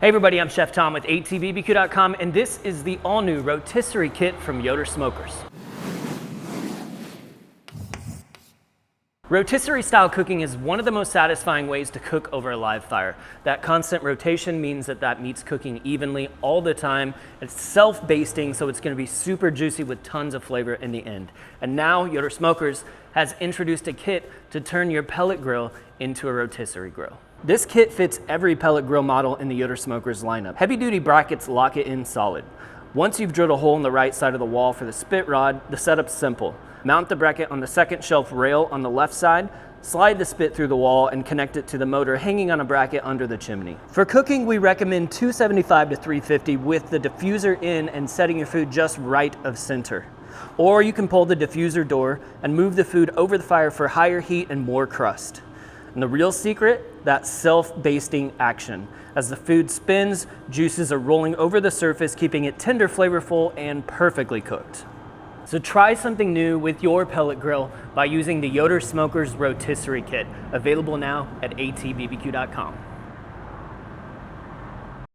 Hey everybody, I'm Chef Tom with ATBBQ.com, and this is the all-new rotisserie kit from Yoder Smokers. Rotisserie style cooking is one of the most satisfying ways to cook over a live fire. That constant rotation means that meat's cooking evenly all the time. It's self-basting, so it's going to be super juicy with tons of flavor in the end. And now Yoder Smokers has introduced a kit to turn your pellet grill into a rotisserie grill. This kit fits every pellet grill model in the Yoder Smokers lineup. Heavy-duty brackets lock it in solid. Once you've drilled a hole in the right side of the wall for the spit rod, the setup's simple. Mount the bracket on the second shelf rail on the left side, slide the spit through the wall, and connect it to the motor hanging on a bracket under the chimney. For cooking, we recommend 275 to 350 with the diffuser in and setting your food just right of center. Or you can pull the diffuser door and move the food over the fire for higher heat and more crust. And the real secret, that self-basting action. As the food spins, juices are rolling over the surface, keeping it tender, flavorful, and perfectly cooked. So try something new with your pellet grill by using the Yoder Smokers Rotisserie Kit, available now at ATBBQ.com.